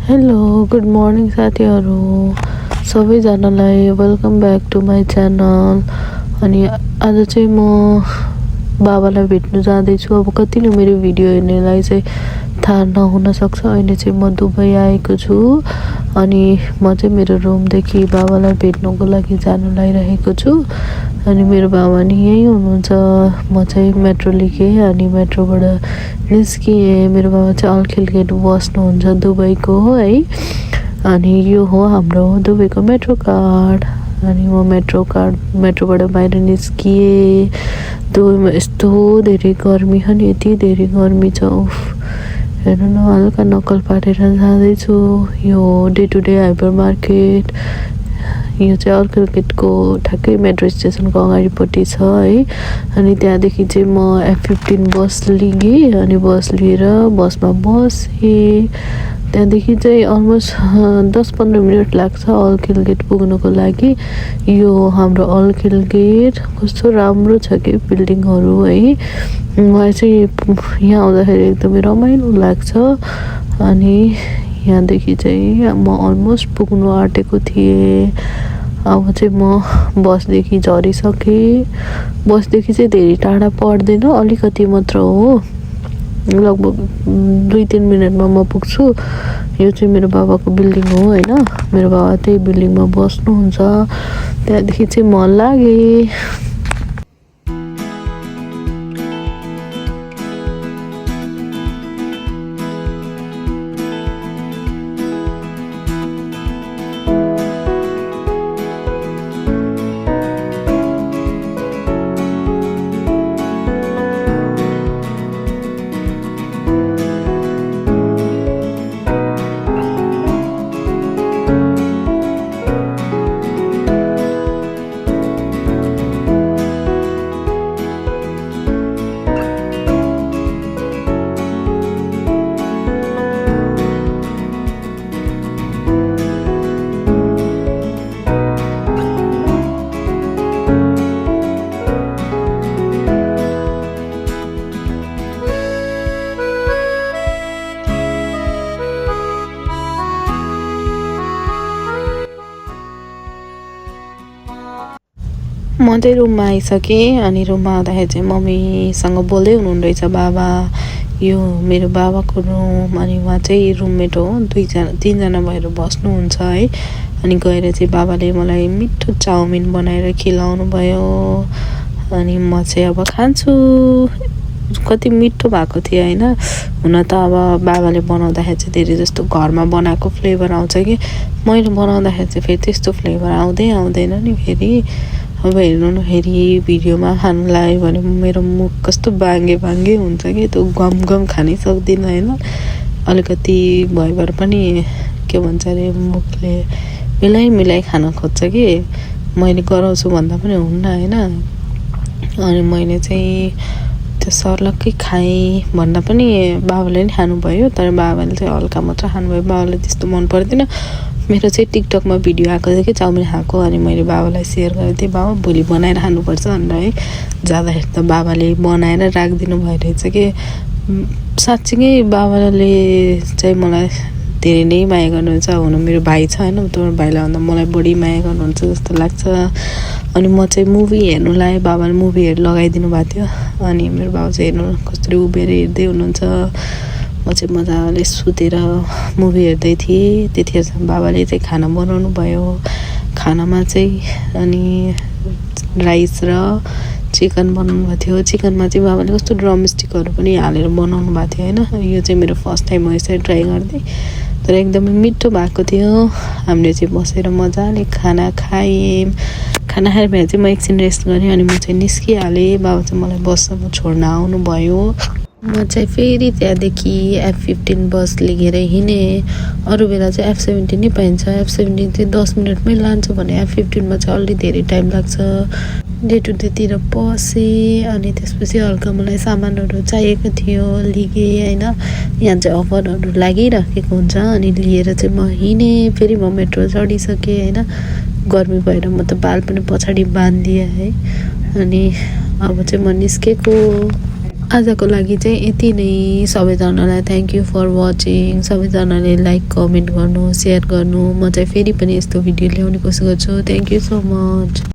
Hello good morning साथीहरू सबैजनालाई welcome back to my channel. अनि आज चाहिँ म बाबालाई भेट्नु जाँदैछु। अब कतिले मेरो भिडियो हेर्नेलाई चाहिँ थाहा नहुन सक्छ, अहिले चाहिँ म दुबई आएको छु अनि म चाहिँ मेरो रुमदेखि बाबालाई भेट्नको लागि जानु लागिरहेको छु। अनि मेरो बाबा नि यहीँ हुनुहुन्छ। म चाहिँ मेट्रो लिएँ अनि मेट्रोबाट निस्किएँ। मेरो बाबा चाहिँ अल्खिल गेट बस्नुहुन्छ दुबईको है। अनि यो हो हाम्रो दुबईको मेट्रो कार्ड। अनि म मेट्रोबाट बाहिर निस्किएँ। दुबईमा यस्तो धेरै गर्मी छ नि, यति धेरै गर्मी छ। उफ, हेर्नु न, हल्का नक्कल पारेर जाँदैछु। यो डे टु डे हाइपर मार्केट, यो चाहिँ अल्खिल गेटको ठ्याक्कै मेट्रो स्टेसनको अगाडिपट्टि छ है। अनि त्यहाँदेखि चाहिँ म F15 बस लिएँ अनि बस लिएर बसमा बसेँ। त्यहाँदेखि चाहिँ अलमोस्ट 10-15 मिनट लाग्छ अल्खिल गेट पुग्नको लागि। यो हाम्रो अल्खिल गेट कस्तो राम्रो छ कि बिल्डिङहरू है। मलाई चाहिँ यहाँ आउँदाखेरि एकदमै रमाइलो लाग्छ। अनि यहाँदेखि चाहिँ म अलमोस्ट पुग्नु आँटेको थिएँ। अब चाहिँ म बसदेखि झरिसकेँ। बसदेखि चाहिँ धेरै टाढा पर्दैन, अलिकति मात्र हो, लगभग 2-3 मिनटमा म पुग्छु। यो चाहिँ मेरो बाबाको बिल्डिङ हो होइन। मेरो बाबा त्यही बिल्डिङमा बस्नुहुन्छ। त्यहाँदेखि चाहिँ म लागेँ। म चाहिँ रुममा आइसकेँ। अनि रुममा आउँदाखेरि चाहिँ मम्मीसँग बोल्दै हुनुहुँदैछ बाबा। यो मेरो बाबाको रुम। अनि उहाँ चाहिँ रुममेट हो, 3जना भएर बस्नुहुन्छ है। अनि गएर चाहिँ बाबाले मलाई मिठो चाउमिन बनाएर खिलाउनु भयो। अनि म चाहिँ अब खान्छु। कति मिठो भएको थियो होइन। हुन त अब बाबाले बनाउँदाखेरि चाहिँ धेरै जस्तो घरमा बनाएको फ्लेभर आउँछ कि मैले बनाउँदाखेरि चाहिँ फेरि त्यस्तो फ्लेभर आउँदैन नि फेरि। अब हेर्नु न, फेरि भिडियोमा खानु लाग्यो भने मेरो मुख कस्तो बाङ्गे हुन्छ कि त्यो गम खानै सक्दिनँ होइन। अलिकति भएर पनि के भन्छ अरे, मुखले मिलाइ खान खोज्छ कि मैले गराउँछु भन्दा पनि हुन्न होइन। अनि मैले चाहिँ त्यो सर्लक्कै खाएँ भन्दा पनि बाबाले नि खानुभयो, तर बाबाले चाहिँ हल्का मात्र खानुभयो। बाबाले त्यस्तो मन पर्दैन। मेरो चाहिँ टिकटकमा भिडियो आएको थियो कि चाउमिन खाएको। अनि मैले बाबालाई सेयर गरेको थिएँ, बाबा भोलि बनाएर खानुपर्छ भनेर है। जाँदाखेरि त बाबाले बनाएर राखिदिनु भइरहेछ कि। साँच्चीकै बाबाले चाहिँ मलाई धेरै नै माया गर्नुहुन्छ। हुन मेरो भाइ छ होइन, त्यो भाइलाई भन्दा मलाई बढी माया गर्नुहुन्छ जस्तो लाग्छ। अनि म चाहिँ मुभी हेर्नु लाग्यो, बाबाले मुभीहरू लगाइदिनु भएको थियो। अनि मेरो बाबा चाहिँ हेर्नु कसरी उभिएर हेर्दै हुनुहुन्छ। म चाहिँ मजाले सुतेर मुभी हेर्दै थिएँ। त्यतिखेर बाबाले चाहिँ खाना बनाउनु भयो। खानामा चाहिँ अनि राइस र चिकन बनाउनु भएको थियो। चिकनमा चाहिँ बाबाले कस्तो ड्रमस्टिकहरू पनि हालेर बनाउनु भएको थियो होइन। यो चाहिँ मेरो फर्स्ट टाइम हो यसरी ट्राई गर्दै, तर एकदमै मिठो भएको थियो। हामीले चाहिँ बसेर मजाले खाना खायौँ। खाना खाएर भए चाहिँ म एकछिन रेस्ट गरेँ अनि म चाहिँ निस्किहालेँ। बाबा चाहिँ मलाई बससम्म छोड्न आउनुभयो। म चाहिँ फेरि त्यहाँदेखि F15 बस लिएर हिँडेँ। अरू बेला चाहिँ F17 नै पाइन्छ। F17 चाहिँ 10 मिनटमै लान्छ भने F15मा चाहिँ अलि धेरै टाइम लाग्छ। डे टु डेतिर पसेँ। अनि त्यसपछि हल्का मलाई सामानहरू चाहिएको थियो, लिएँ होइन। यहाँ चाहिँ अफरहरू लागिराखेको हुन्छ। अनि लिएर चाहिँ म हिँडेँ। फेरि म मेट्रो चढिसकेँ होइन। गर्मी भएर म त बाल पनि पछाडि बाँधिदिएँ है। अनि अब चाहिँ म निस्केको। आजको लागि चाहिँ यति नै। सबैजनालाई थ्याङ्क यू फर वाचिङ। सबैजनाले लाइक कमेन्ट गर्नु, सेयर गर्नु। म चाहिँ फेरि पनि यस्तो भिडियो ल्याउने कोसिस गर्छु। Thank you so much.